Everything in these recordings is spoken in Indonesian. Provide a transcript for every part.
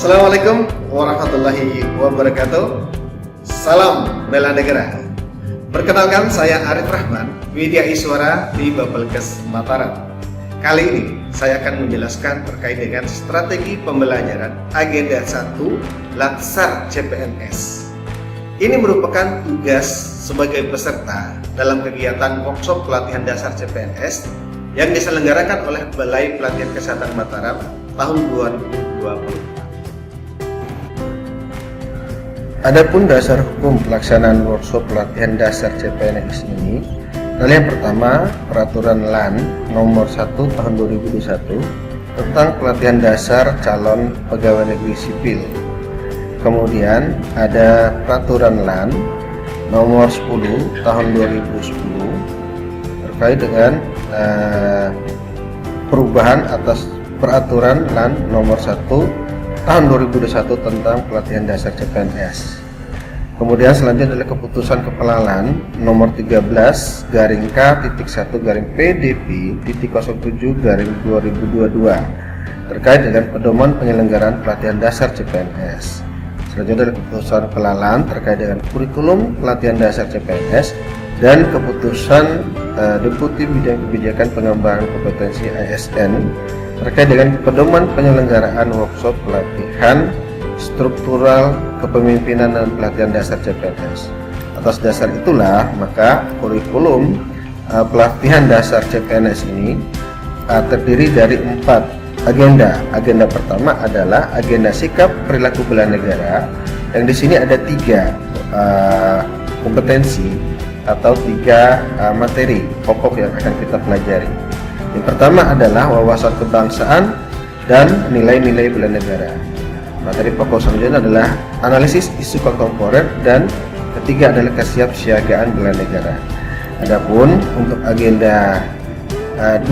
Assalamualaikum warahmatullahi wabarakatuh. Salam bela negara. Perkenalkan, saya Arif Rahman, Widya Iswara di Bapelkes Mataram. Kali ini saya akan menjelaskan terkait dengan strategi pembelajaran Agenda 1 Latsar CPNS. Ini merupakan tugas sebagai peserta dalam kegiatan workshop pelatihan dasar CPNS yang diselenggarakan oleh Balai Pelatihan Kesehatan Mataram tahun 2020. Adapun dasar hukum pelaksanaan workshop pelatihan dasar CPNS ini adalah yang pertama, Peraturan LAN nomor 1 tahun 2021 tentang pelatihan dasar calon pegawai negeri sipil. Kemudian ada Peraturan LAN nomor 10 tahun 2010 terkait dengan perubahan atas Peraturan LAN nomor 1 tahun 2021 tentang pelatihan dasar CPNS. Kemudian selanjutnya adalah keputusan Kepala LAN nomor 13-K-PDP-07-2022 terkait dengan pedoman penyelenggaraan pelatihan dasar CPNS. Selanjutnya adalah keputusan Kepala LAN terkait dengan kurikulum pelatihan dasar CPNS dan keputusan Deputi Bidang Kebijakan Pengembangan Kompetensi ASN terkait dengan pedoman penyelenggaraan workshop pelatihan struktural kepemimpinan dan pelatihan dasar CPNS. Atas dasar itulah maka kurikulum pelatihan dasar CPNS ini terdiri dari 4 agenda. Agenda pertama adalah agenda sikap perilaku bela negara, yang di sini ada 3 kompetensi atau 3 materi pokok yang akan kita pelajari. Yang pertama adalah wawasan kebangsaan dan nilai-nilai bela negara. Materi pokok selanjutnya adalah analisis isu kontemporer, dan ketiga adalah kesiapsiagaan bela negara. Adapun untuk agenda 2,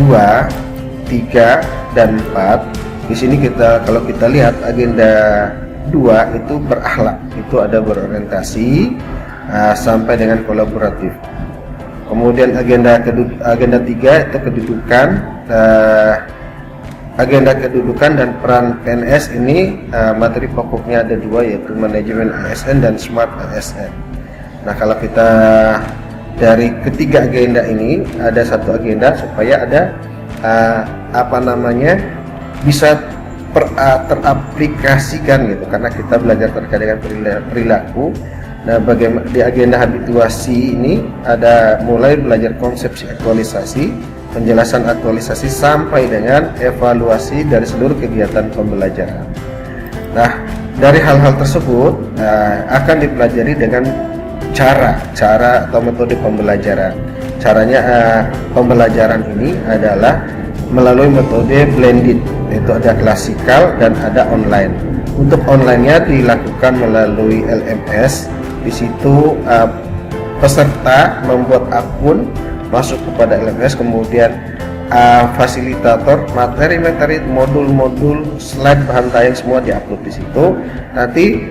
3, dan 4, di sini kalau kita lihat agenda 2 itu berakhlak, itu ada berorientasi sampai dengan kolaboratif. Kemudian agenda 3 itu kedudukan, agenda kedudukan dan peran PNS ini materi pokoknya ada 2, yaitu manajemen ASN dan smart ASN. Nah, kalau kita dari ketiga agenda ini ada satu agenda supaya ada bisa teraplikasikan gitu, karena kita belajar terkait dengan perilaku. Nah, bagaimana di agenda habituasi ini ada mulai belajar konsepsi aktualisasi, penjelasan aktualisasi sampai dengan evaluasi dari seluruh kegiatan pembelajaran. Nah, dari hal-hal tersebut akan dipelajari dengan cara atau metode pembelajaran. Caranya pembelajaran ini adalah melalui metode blended, yaitu ada klasikal dan ada online. Untuk online-nya dilakukan melalui LMS. Di situ peserta membuat akun, masuk kepada LMS, kemudian fasilitator materi-materi, modul-modul, slide, bahan tayang semua diupload di situ. Nanti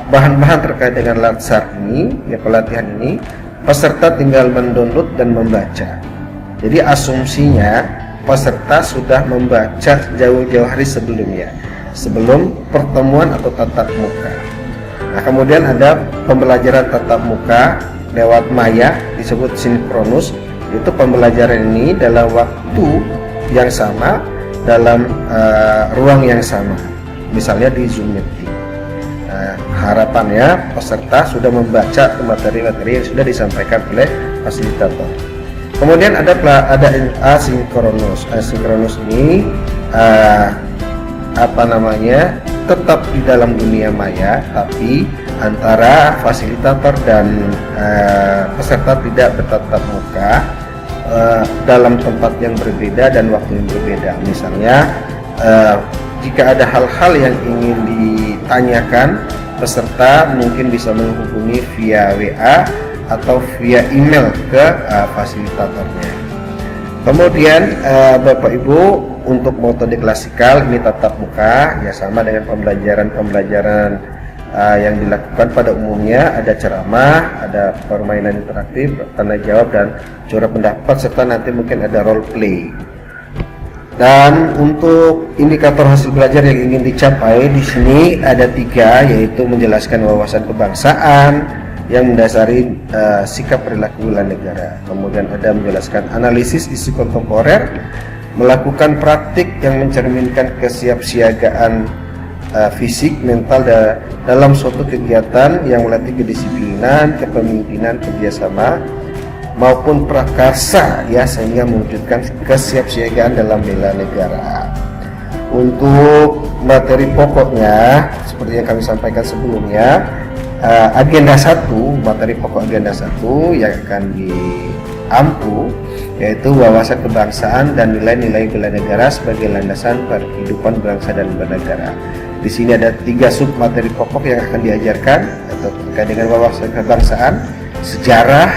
bahan-bahan terkait dengan Latsar ini, ya pelatihan ini, peserta tinggal mendownload dan membaca. Jadi asumsinya peserta sudah membaca jauh-jauh hari sebelumnya, sebelum pertemuan atau tatap muka. Nah, kemudian ada pembelajaran tatap muka lewat maya, disebut sinkronus. Itu pembelajaran ini dalam waktu yang sama, dalam ruang yang sama, misalnya di Zoom meeting. Nah, harapannya peserta sudah membaca materi-materi yang sudah disampaikan oleh fasilitator. Kemudian ada asinkronus. Asinkronus ini tetap di dalam dunia maya, tapi antara fasilitator dan peserta tidak bertatap muka, dalam tempat yang berbeda dan waktu yang berbeda. Misalnya jika ada hal-hal yang ingin ditanyakan, peserta mungkin bisa menghubungi via WA atau via email ke fasilitatornya. Kemudian Bapak Ibu, untuk metode klasikal ini tatap muka, ya sama dengan pembelajaran yang dilakukan pada umumnya. Ada ceramah, ada permainan interaktif, tanya jawab dan curah pendapat, serta nanti mungkin ada role play. Dan untuk indikator hasil belajar yang ingin dicapai di sini ada 3, yaitu menjelaskan wawasan kebangsaan yang mendasari sikap perilaku bela negara. Kemudian ada menjelaskan analisis isu kontemporer, melakukan praktik yang mencerminkan kesiapsiagaan fisik, mental dalam suatu kegiatan yang melatih kedisiplinan, kepemimpinan, kerjasama maupun prakarsa ya, sehingga mewujudkan kesiapsiagaan dalam bela negara. Untuk materi pokoknya seperti yang kami sampaikan sebelumnya, agenda 1, materi pokok agenda 1 yang akan diampu yaitu wawasan kebangsaan dan nilai-nilai bela negara sebagai landasan kehidupan bangsa dan bernegara. Di sini ada 3 sub materi pokok yang akan diajarkan atau terkait dengan wawasan kebangsaan, sejarah,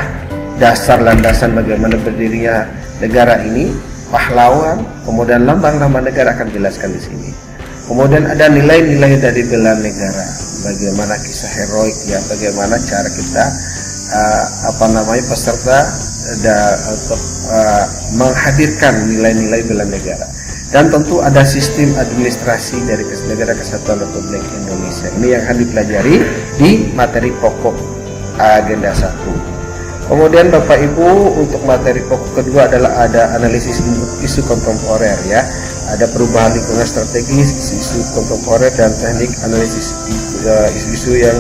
dasar landasan bagaimana berdirinya negara ini, pahlawan, kemudian lambang-lambang negara akan dijelaskan di sini. Kemudian ada nilai-nilai dari bela negara, bagaimana kisah heroik ya, bagaimana cara kita peserta untuk menghadirkan nilai-nilai bela negara. Dan tentu ada sistem administrasi dari Negara Kesatuan Republik Indonesia. Ini yang akan dipelajari di materi pokok agenda 1. Kemudian Bapak Ibu, untuk materi pokok kedua adalah ada analisis isu kontemporer ya. Ada perubahan lingkungan strategis, isu kontemporer dan teknik analisis isu-isu yang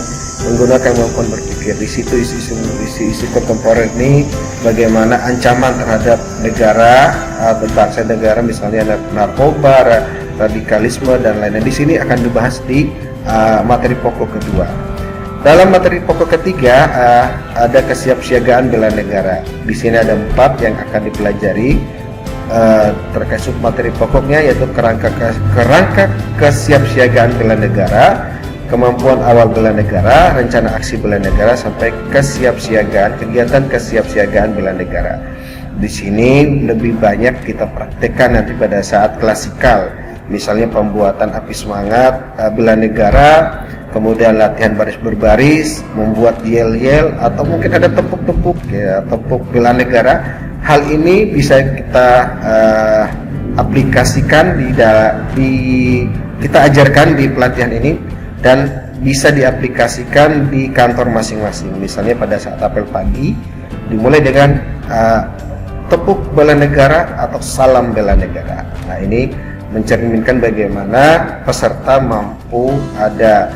menggunakan kemampuan berpikir. Di situ isu-isu kontemporer ini bagaimana ancaman terhadap negara atau bangsa negara, misalnya narkoba, radikalisme dan lainnya. Di sini akan dibahas di materi pokok kedua. Dalam materi pokok ketiga ada kesiapsiagaan bela negara. Di sini ada 4 yang akan dipelajari terkait sub materi pokoknya, yaitu kerangka kesiapsiagaan bela negara, kemampuan awal bela negara, rencana aksi bela negara, sampai kegiatan kesiapsiagaan bela negara. Di sini lebih banyak kita praktekkan nanti pada saat klasikal, misalnya pembuatan api semangat bela negara, kemudian latihan baris berbaris, membuat yel-yel, atau mungkin ada tepuk-tepuk ya, tepuk bela negara. Hal ini bisa kita aplikasikan kita ajarkan di pelatihan ini dan bisa diaplikasikan di kantor masing-masing. Misalnya pada saat apel pagi dimulai dengan tepuk bela negara atau salam bela negara. Nah, ini mencerminkan bagaimana peserta mampu ada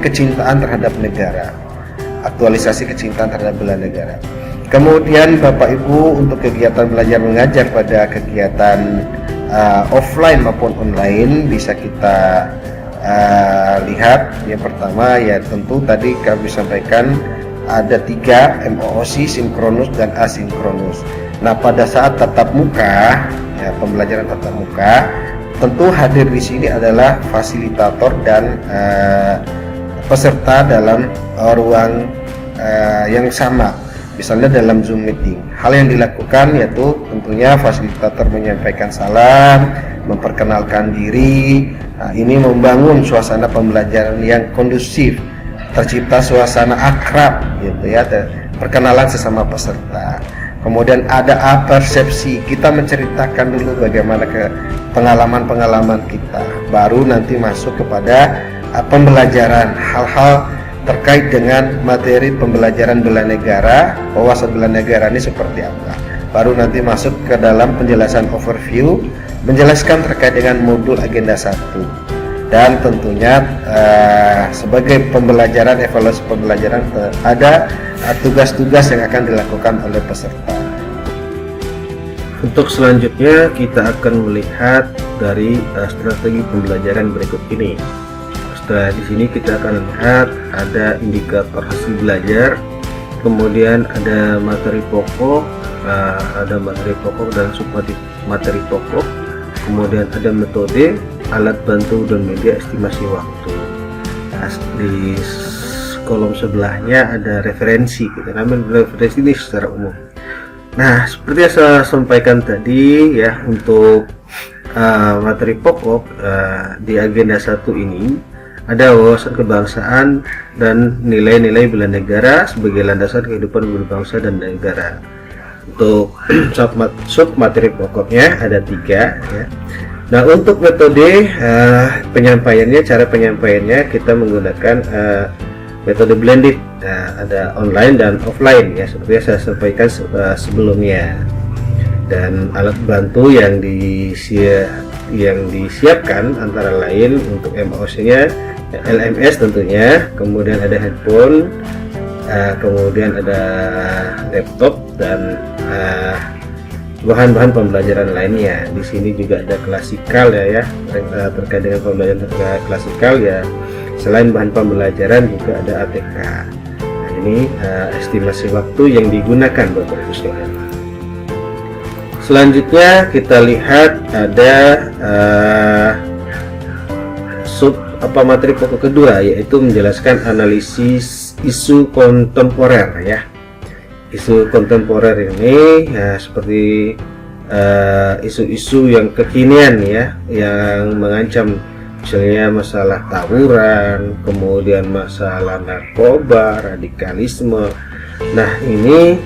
kecintaan terhadap negara, aktualisasi kecintaan terhadap bela negara. Kemudian Bapak Ibu, untuk kegiatan belajar mengajar pada kegiatan offline maupun online bisa kita lihat. Yang pertama ya tentu tadi kami sampaikan ada 3 MOOC, sinkronus dan asinkronus. Nah, pada saat tatap muka ya, pembelajaran tatap muka, tentu hadir di sini adalah fasilitator dan peserta dalam ruang yang sama, misalnya dalam Zoom meeting. Hal yang dilakukan yaitu tentunya fasilitator menyampaikan salam, memperkenalkan diri. Nah, ini membangun suasana pembelajaran yang kondusif, tercipta suasana akrab gitu ya, perkenalan sesama peserta. Kemudian ada persepsi, kita menceritakan dulu bagaimana pengalaman-pengalaman kita, baru nanti masuk kepada pembelajaran hal-hal terkait dengan materi pembelajaran bela negara, wawasan bela negara ini seperti apa. Baru nanti masuk ke dalam penjelasan overview, menjelaskan terkait dengan modul agenda 1. Dan tentunya sebagai pembelajaran, evaluasi pembelajaran, ada tugas-tugas yang akan dilakukan oleh peserta. Untuk selanjutnya kita akan melihat dari strategi pembelajaran berikut ini. Setelah di sini kita akan lihat ada indikator hasil belajar, kemudian ada materi pokok, dan submateri pokok, kemudian ada metode, alat bantu dan media estimasi waktu. Nah, di kolom sebelahnya ada referensi, kita ambil referensi ini secara umum. Nah, seperti yang saya sampaikan tadi ya, untuk materi pokok di agenda 1 ini ada wawasan kebangsaan dan nilai-nilai bela negara sebagai landasan kehidupan berbangsa dan negara. Untuk sub materi pokoknya ada 3 ya. Nah, untuk metode penyampaiannya, cara penyampaiannya kita menggunakan metode blended. Nah, ada online dan offline ya, seperti yang saya sampaikan sebelumnya. Dan alat bantu yang disiapkan antara lain untuk MOS-nya LMS tentunya, kemudian ada handphone, kemudian ada laptop dan bahan-bahan pembelajaran lainnya. Di sini juga ada klasikal ya, terkait dengan pembelajaran klasikal ya. Selain bahan pembelajaran juga ada ATK. Nah, ini estimasi waktu yang digunakan Bapak Ibu sekalian. Selanjutnya kita lihat ada materi pokok kedua, yaitu menjelaskan analisis isu kontemporer ya. Isu kontemporer ini ya seperti isu-isu yang kekinian ya, yang mengancam misalnya masalah tawuran, kemudian masalah narkoba, radikalisme. Nah, ini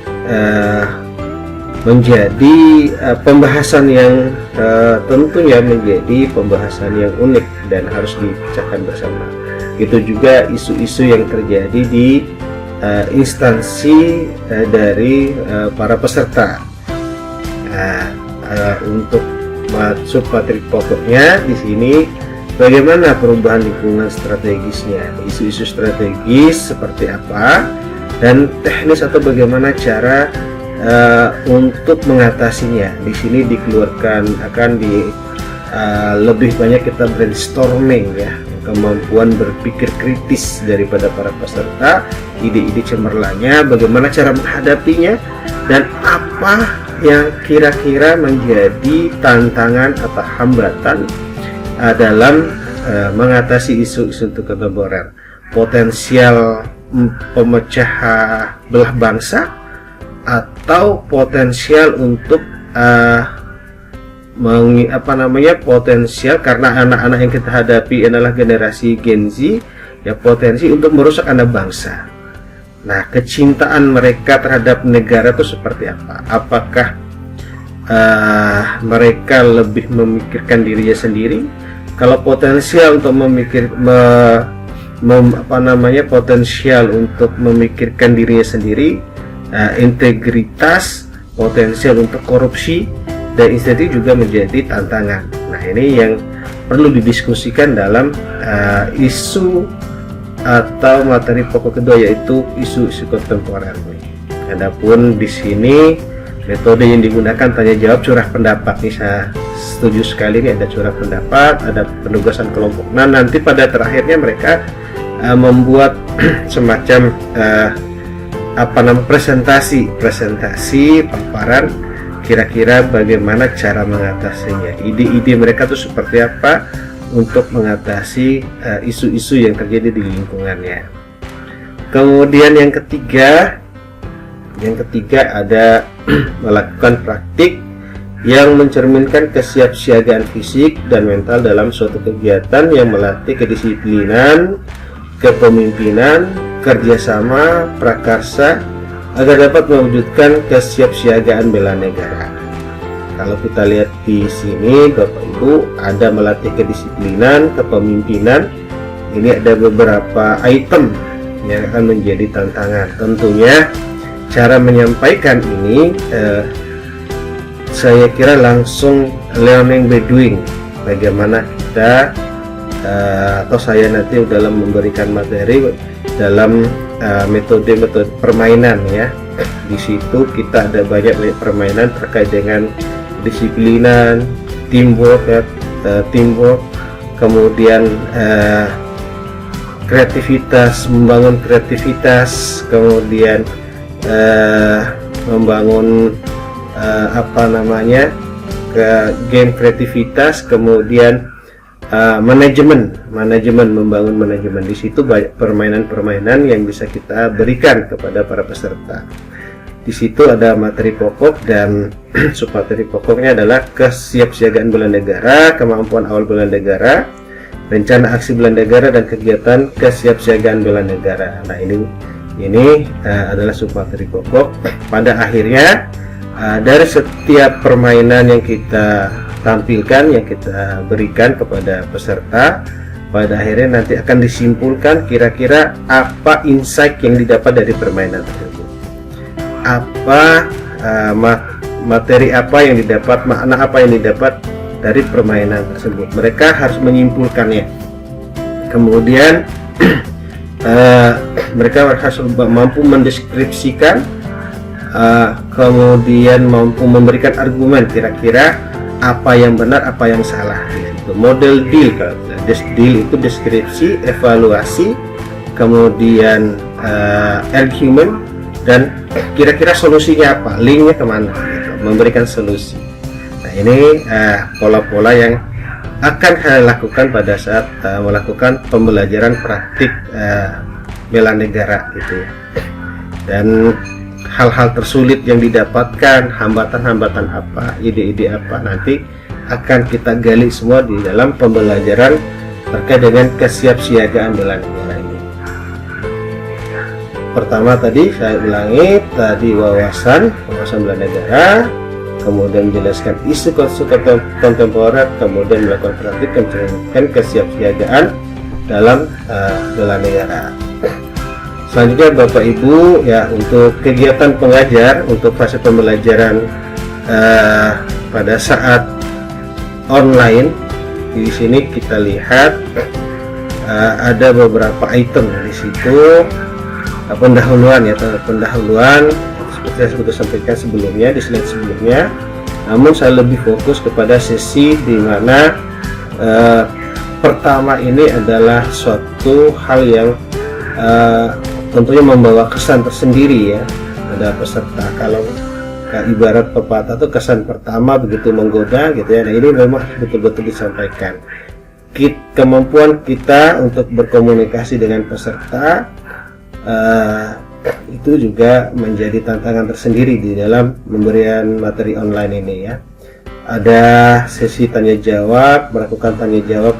menjadi pembahasan yang tentunya menjadi pembahasan yang unik dan harus dipecahkan bersama. Itu juga isu-isu yang terjadi di instansi dari para peserta. Untuk sub materi pokoknya di sini bagaimana perubahan lingkungan strategisnya, isu-isu strategis seperti apa, dan teknis atau bagaimana cara untuk mengatasinya. Di sini dikeluarkan lebih banyak kita brainstorming ya, kemampuan berpikir kritis daripada para peserta, ide-ide cemerlangnya, bagaimana cara menghadapinya, dan apa yang kira-kira menjadi tantangan atau hambatan dalam mengatasi isu-isu kontemporer, potensial pemecah belah bangsa atau potensial untuk potensial karena anak-anak yang kita hadapi adalah generasi Gen Z ya, potensi untuk merusak anak bangsa. Nah, kecintaan mereka terhadap negara itu seperti apa? Apakah mereka lebih memikirkan dirinya sendiri? Kalau potensial untuk potensial untuk memikirkan dirinya sendiri, integritas, potensial untuk korupsi dan insentif juga menjadi tantangan. Nah, ini yang perlu didiskusikan dalam isu atau materi pokok kedua, yaitu isu-isu kontemporer. Adapun di sini metode yang digunakan tanya jawab curah pendapat. Nih saya setuju sekali, ini ada curah pendapat, ada penugasan kelompok. Nah, nanti pada terakhirnya mereka membuat semacam presentasi paparan kira-kira bagaimana cara mengatasinya, ide-ide mereka itu seperti apa untuk mengatasi isu-isu yang terjadi di lingkungannya. Kemudian yang ketiga ada melakukan praktik yang mencerminkan kesiapsiagaan fisik dan mental dalam suatu kegiatan yang melatih kedisiplinan, kepemimpinan, kerjasama, prakarsa agar dapat mewujudkan kesiapsiagaan bela negara. Kalau kita lihat di sini Bapak Ibu, ada melatih kedisiplinan, kepemimpinan. Ini ada beberapa item yang akan menjadi tantangan. Tentunya cara menyampaikan ini saya kira langsung learning by doing. Bagaimana kita atau saya nanti dalam memberikan materi dalam metode permainan ya. Di situ kita ada banyak permainan terkait dengan disiplinan, teamwork ya, kemudian kreativitas, membangun kreativitas, kemudian membangun game kreativitas, kemudian membangun manajemen. Di situ banyak permainan-permainan yang bisa kita berikan kepada para peserta. Di situ ada materi pokok dan submateri pokoknya adalah kesiapsiagaan bela negara, kemampuan awal bela negara, rencana aksi bela negara, dan kegiatan kesiapsiagaan bela negara. Nah, ini adalah submateri pokok. Pada akhirnya dari setiap permainan yang kita tampilkan, yang kita berikan kepada peserta, pada akhirnya nanti akan disimpulkan kira-kira apa insight yang didapat dari permainan tersebut, apa materi apa yang didapat, makna apa yang didapat dari permainan tersebut. Mereka harus menyimpulkannya. Kemudian mereka harus mampu mendeskripsikan, kemudian mampu memberikan argumen kira-kira apa yang benar, apa yang salah. Itu model deal. Deal itu deskripsi, evaluasi, kemudian argumen, dan kira-kira solusinya apa, linknya kemana, gitu. Memberikan solusi. Nah, ini pola-pola yang akan saya lakukan pada saat melakukan pembelajaran praktik bela negara gitu. Dan hal-hal tersulit yang didapatkan, hambatan-hambatan apa, ide-ide apa, nanti akan kita gali semua di dalam pembelajaran terkait dengan kesiapsiagaan bela negara ini. Pertama tadi saya ulangi, tadi wawasan bela negara, kemudian menjelaskan isu kontemporer, kemudian melakukan praktik mencerminkan kesiapsiagaan dalam bela negara. Selanjutnya Bapak Ibu, ya, untuk kegiatan pengajar untuk fase pembelajaran pada saat online, di sini kita lihat ada beberapa item di situ. Pendahuluan, ya, pendahuluan seperti yang sudah sampaikan sebelumnya di slide sebelumnya. Namun saya lebih fokus kepada sesi di mana pertama ini adalah suatu hal yang tentunya membawa kesan tersendiri, ya, pada peserta. Kalau ibarat pepatah itu kesan pertama begitu menggoda, gitu ya. Nah, ini memang betul-betul disampaikan. Kemampuan kita untuk berkomunikasi dengan peserta itu juga menjadi tantangan tersendiri di dalam pemberian materi online ini, ya. Ada sesi tanya jawab, melakukan tanya jawab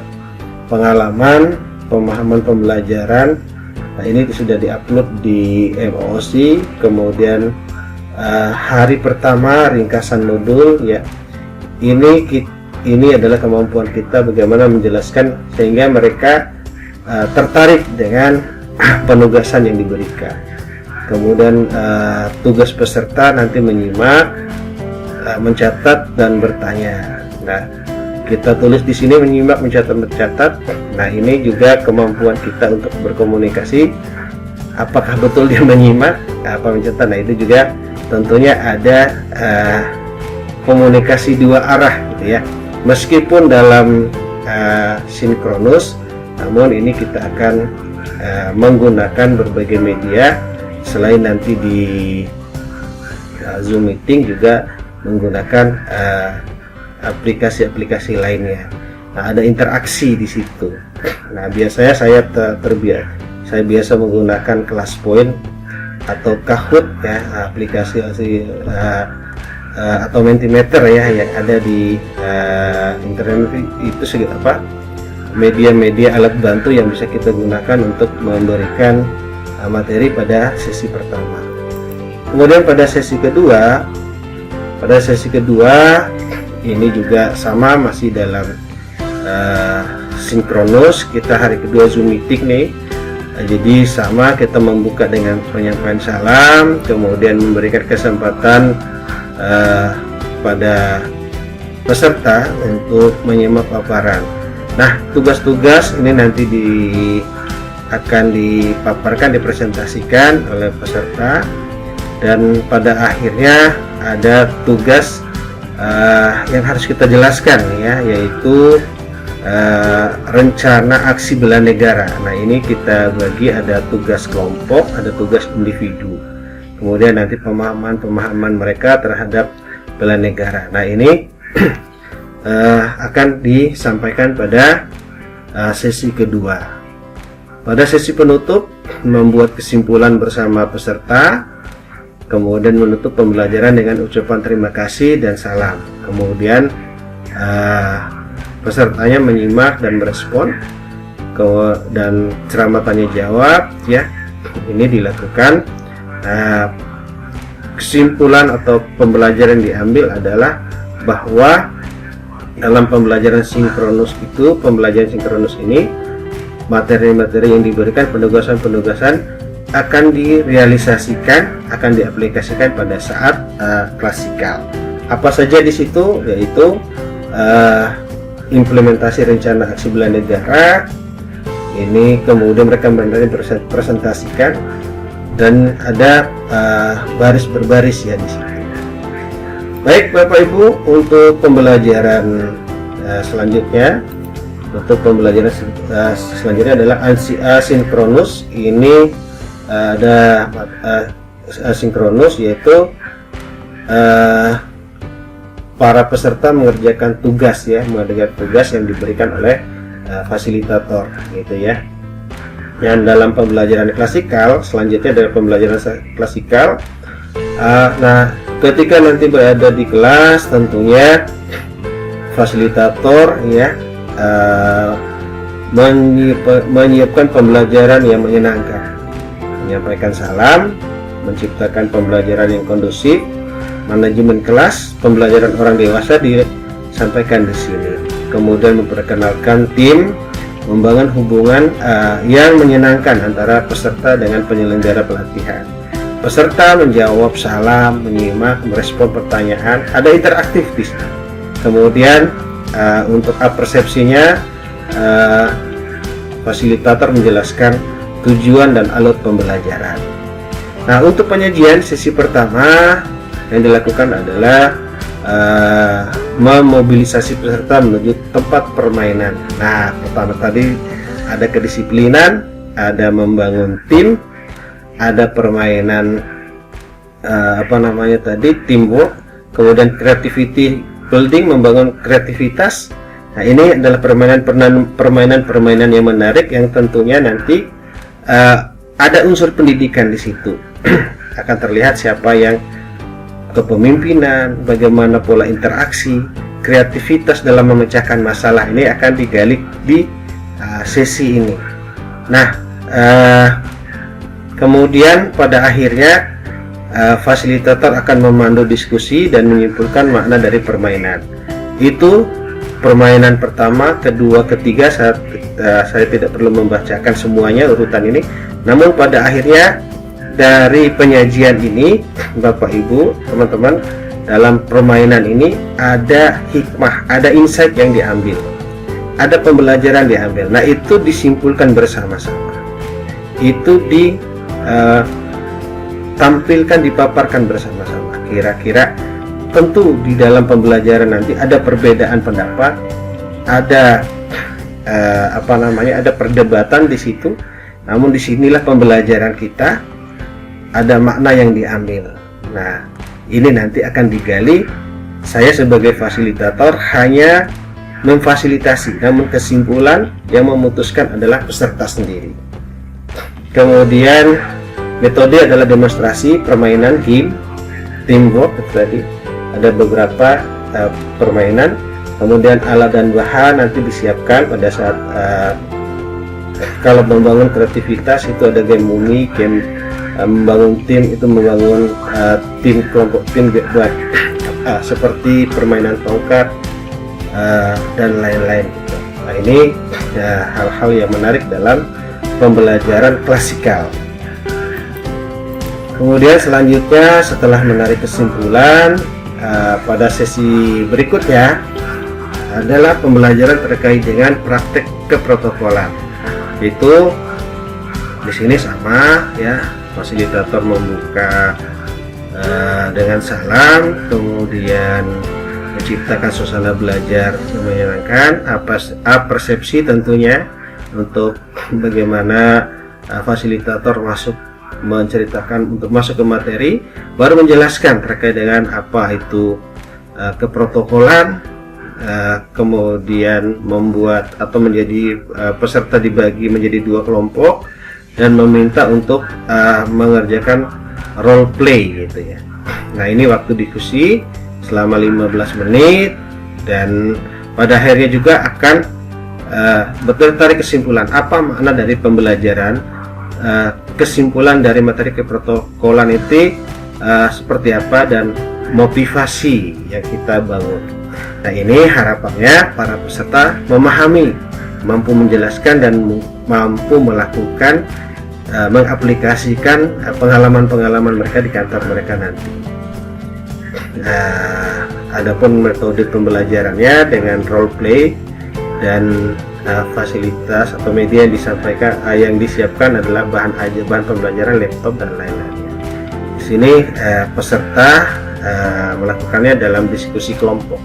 pengalaman, pemahaman pembelajaran. Nah, ini sudah diupload di MOOC. Kemudian hari pertama ringkasan modul, ya. Ini adalah kemampuan kita bagaimana menjelaskan sehingga mereka tertarik dengan penugasan yang diberikan. Kemudian tugas peserta nanti menyimak, mencatat dan bertanya. Nah, kita tulis di sini menyimak, mencatat. Nah, ini juga kemampuan kita untuk berkomunikasi. Apakah betul dia menyimak, apa mencatat? Nah, itu juga tentunya ada komunikasi dua arah, gitu ya. Meskipun dalam sinkronus, namun ini kita akan menggunakan berbagai media. Selain nanti di Zoom meeting, juga menggunakan aplikasi-aplikasi lainnya. Nah, ada interaksi di situ. Nah, biasanya saya saya biasa menggunakan ClassPoint atau Kahoot, ya, aplikasi atau Mentimeter, ya, yang ada di internet. Itu media-media alat bantu yang bisa kita gunakan untuk memberikan materi pada sesi pertama. Kemudian pada sesi kedua ini juga sama, masih dalam sinkronus. Kita hari kedua Zoom meeting nih. Jadi sama, kita membuka dengan penyampaian salam, kemudian memberikan kesempatan pada peserta untuk menyimak paparan. Nah, tugas-tugas ini nanti akan dipaparkan, dipresentasikan oleh peserta, dan pada akhirnya ada tugas yang harus kita jelaskan, ya, yaitu rencana aksi bela negara. Nah, ini kita bagi, ada tugas kelompok, ada tugas individu, kemudian nanti pemahaman mereka terhadap bela negara. Nah, ini akan disampaikan pada sesi kedua. Pada sesi penutup, membuat kesimpulan bersama peserta, kemudian menutup pembelajaran dengan ucapan terima kasih dan salam. Kemudian pesertanya menyimak dan merespon, dan ceramah tanya jawab, ya, ini dilakukan kesimpulan atau pembelajaran yang diambil adalah bahwa dalam pembelajaran sinkronus itu, pembelajaran sinkronus ini, materi-materi yang diberikan, penugasan-penugasan akan direalisasikan, akan diaplikasikan pada saat klasikal. Apa saja di situ? Yaitu implementasi rencana aksi bela negara. Ini kemudian mereka presentasikan dan ada baris berbaris ya di sini. Baik Bapak Ibu, untuk pembelajaran selanjutnya, untuk pembelajaran selanjutnya adalah asinkronus. Ini ada asinkronus, yaitu para peserta mengerjakan tugas ya, mengerjakan tugas yang diberikan oleh fasilitator gitu ya. Yang dalam pembelajaran klasikal, selanjutnya dari pembelajaran klasikal, nah ketika nanti berada di kelas, tentunya fasilitator ya menyiapkan pembelajaran yang menyenangkan, menyampaikan salam, menciptakan pembelajaran yang kondusif, manajemen kelas, pembelajaran orang dewasa disampaikan di sini. Kemudian memperkenalkan tim, membangun hubungan yang menyenangkan antara peserta dengan penyelenggara pelatihan. Peserta menjawab salam, menyimak, merespon pertanyaan, ada interaktif di sini. Kemudian untuk persepsinya, fasilitator menjelaskan tujuan dan alur pembelajaran. Nah, untuk penyajian sesi pertama yang dilakukan adalah memobilisasi peserta menuju tempat permainan. Nah, pertama tadi ada kedisiplinan, ada membangun tim, ada permainan teamwork, kemudian creativity building, membangun kreativitas. Nah, ini adalah permainan yang menarik yang tentunya nanti ada unsur pendidikan di situ. Akan terlihat siapa yang kepemimpinan, bagaimana pola interaksi, kreativitas dalam memecahkan masalah, ini akan digali di sesi ini. Nah, kemudian pada akhirnya fasilitator akan memandu diskusi dan menyimpulkan makna dari permainan. Itu permainan pertama, kedua, ketiga. Saya tidak perlu membacakan semuanya urutan ini, namun pada akhirnya dari penyajian ini, Bapak Ibu, teman-teman, dalam permainan ini ada hikmah, ada insight yang diambil, ada pembelajaran diambil. Nah, itu disimpulkan bersama-sama, itu ditampilkan, dipaparkan bersama-sama. Kira-kira tentu di dalam pembelajaran nanti ada perbedaan pendapat, ada ada perdebatan di situ. Namun disinilah pembelajaran kita, ada makna yang diambil. Nah, ini nanti akan digali. Saya sebagai fasilitator hanya memfasilitasi, namun kesimpulan yang memutuskan adalah peserta sendiri. Kemudian metode adalah demonstrasi, permainan, game, teamwork. Tadi ada beberapa permainan. Kemudian alat dan bahan nanti disiapkan pada saat kalau membangun kreativitas itu ada game mumi, game membangun tim itu membangun tim, kelompok tim buat seperti permainan tongkat dan lain-lain. Nah, ini hal-hal yang menarik dalam pembelajaran klasikal. Kemudian selanjutnya setelah menarik kesimpulan, pada sesi berikutnya adalah pembelajaran terkait dengan praktek keprotokolan. Itu di sini sama ya, fasilitator membuka dengan salam, kemudian menciptakan suasana belajar yang menyenangkan, persepsi tentunya untuk bagaimana fasilitator menceritakan untuk masuk ke materi, baru menjelaskan terkait dengan apa itu keprotokolan, kemudian membuat atau menjadi peserta dibagi menjadi 2 kelompok dan meminta untuk mengerjakan role play gitu ya. Nah, ini waktu diskusi selama 15 menit dan pada akhirnya juga akan tarik kesimpulan apa makna dari pembelajaran. Kesimpulan dari materi keprotokolan itu seperti apa dan motivasi yang kita bangun. Nah, ini harapannya para peserta memahami, mampu menjelaskan dan mampu melakukan mengaplikasikan pengalaman-pengalaman mereka di kantor mereka nanti. Adapun metode pembelajarannya dengan role play dan fasilitas atau media yang disampaikan, yang disiapkan adalah bahan pembelajaran laptop dan lain-lainnya. Di sini peserta melakukannya dalam diskusi kelompok.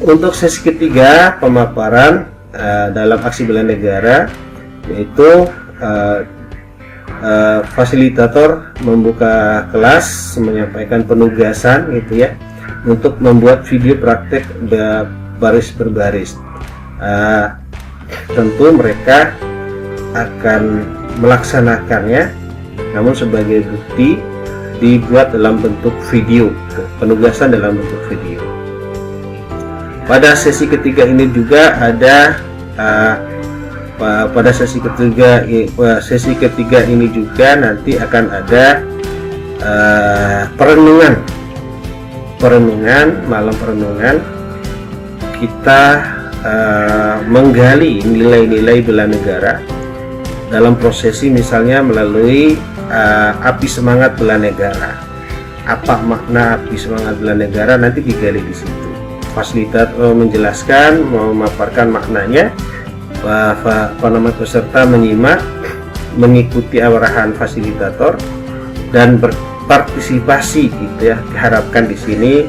Untuk sesi ketiga, pemaparan dalam aksi bela negara, yaitu fasilitator membuka kelas, menyampaikan penugasan gitu ya, untuk membuat video praktek baris berbaris. Tentu mereka akan melaksanakannya, namun sebagai bukti dibuat dalam bentuk video, penugasan dalam bentuk video. Pada sesi ketiga ini juga ada pada sesi ketiga ini juga nanti akan ada malam perenungan. Kita menggali nilai-nilai bela negara dalam prosesi, misalnya melalui api semangat bela negara. Apa makna api semangat bela negara nanti digali di situ. Fasilitator menjelaskan, memaparkan maknanya. Peserta menyimak, mengikuti arahan fasilitator dan berpartisipasi gitu ya. Diharapkan di sini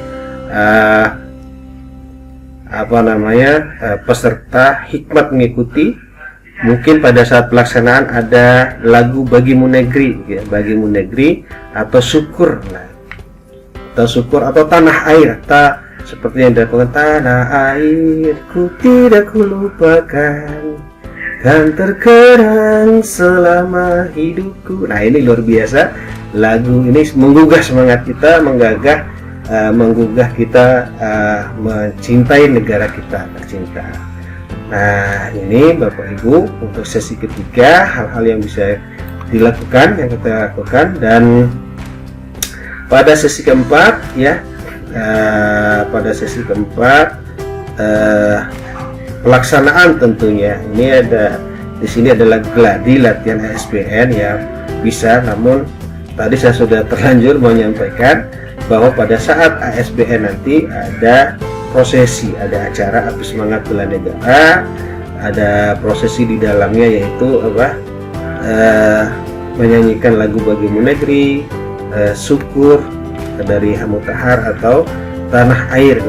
peserta hikmat mengikuti. Mungkin pada saat pelaksanaan ada lagu Bagimu Negeri ya, Bagimu Negeri atau syukur atau tanah air, seperti yang dilakukan, tanah airku tidak kulupakan, kan terkenang selama hidupku. Nah, ini luar biasa. Lagu ini menggugah semangat kita, menggugah kita mencintai negara kita tercinta. Nah, ini Bapak Ibu untuk sesi ketiga, hal-hal yang bisa dilakukan, yang kita lakukan. Dan pada sesi keempat ya, pelaksanaan tentunya. Ini ada di sini adalah gladi latihan ASBN ya, bisa. Namun tadi saya sudah terlanjur menyampaikan bahwa pada saat ASBN nanti ada prosesi, ada acara api semangat bela negara, ada prosesi di dalamnya, yaitu menyanyikan lagu Bagimu Negeri, syukur dari Hamutahar atau tanah air,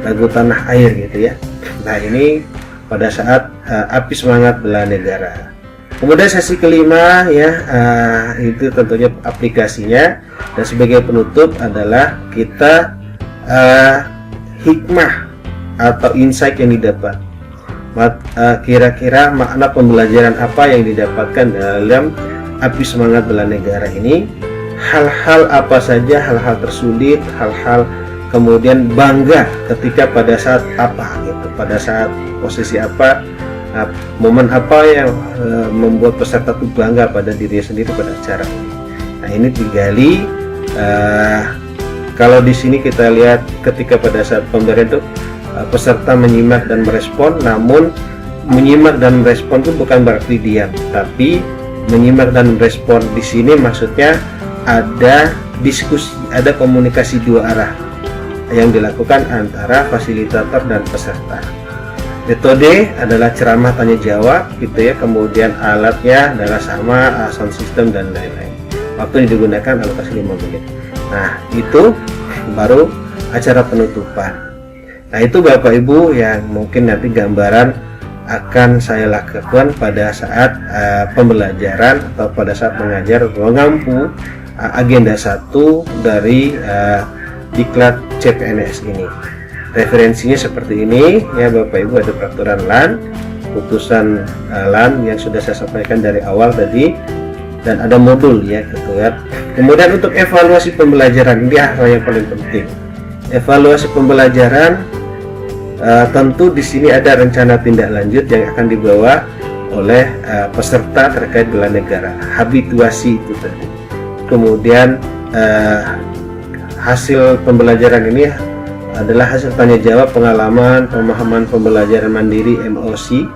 lagu tanah air gitu ya. Nah, ini pada saat api semangat bela negara. Kemudian sesi kelima ya, itu tentunya aplikasinya, dan sebagai penutup adalah kita hikmah atau insight yang didapat. Kira-kira makna pembelajaran apa yang didapatkan dalam api semangat bela negara ini? Hal-hal apa saja, hal-hal tersulit, hal-hal kemudian bangga ketika pada saat apa gitu, pada saat posisi apa, momen apa yang membuat peserta itu bangga pada diri sendiri pada acara ini. Nah, ini digali. Kalau di sini kita lihat ketika pada saat pemberian itu peserta menyimak dan merespon, namun menyimak dan merespon itu bukan berarti diam, tapi menyimak dan merespon di sini maksudnya ada diskusi, ada komunikasi dua arah yang dilakukan antara fasilitator dan peserta. Metode adalah ceramah tanya jawab gitu ya, kemudian alatnya adalah sama, sound system dan lain-lain. Waktu yang digunakan alokasi 5 menit. Nah, itu baru acara penutupan. Nah, itu Bapak Ibu yang mungkin nanti gambaran akan saya lakukan pada saat pembelajaran atau pada saat mengajar mengampu agenda 1 dari diklat CPNS ini. Referensinya seperti ini ya Bapak Ibu, ada peraturan LAN, putusan LAN yang sudah saya sampaikan dari awal tadi, dan ada modul ya gitu ya. Kemudian untuk evaluasi pembelajaran, ini hal yang paling penting. Evaluasi pembelajaran tentu di sini ada rencana tindak lanjut yang akan dibawa oleh peserta terkait bela negara, habituasi itu tadi. Kemudian hasil pembelajaran ini adalah hasil tanya jawab, pengalaman, pemahaman pembelajaran mandiri MOC,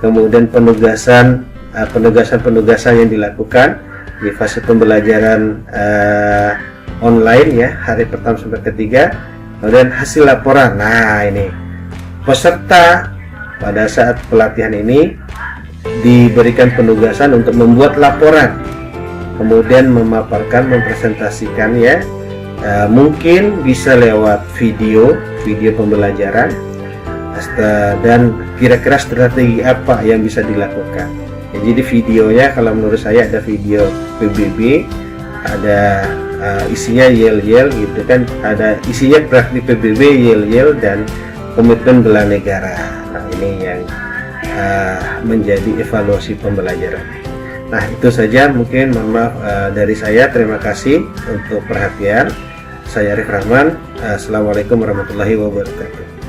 kemudian penugasan yang dilakukan di fase pembelajaran online ya, hari pertama sampai ketiga, kemudian hasil laporan. Nah, ini peserta pada saat pelatihan ini diberikan penugasan untuk membuat laporan, kemudian memaparkan, mempresentasikan ya. Mungkin bisa lewat video pembelajaran, dan kira-kira strategi apa yang bisa dilakukan ya. Jadi videonya kalau menurut saya ada video PBB, ada isinya yel-yel gitu kan, ada isinya praktik PBB, yel-yel, dan komitmen bela negara. Nah, ini yang menjadi evaluasi pembelajaran. Nah, itu saja mungkin, mohon maaf dari saya. Terima kasih untuk perhatian. Saya Arif Rahman. Assalamualaikum warahmatullahi wabarakatuh.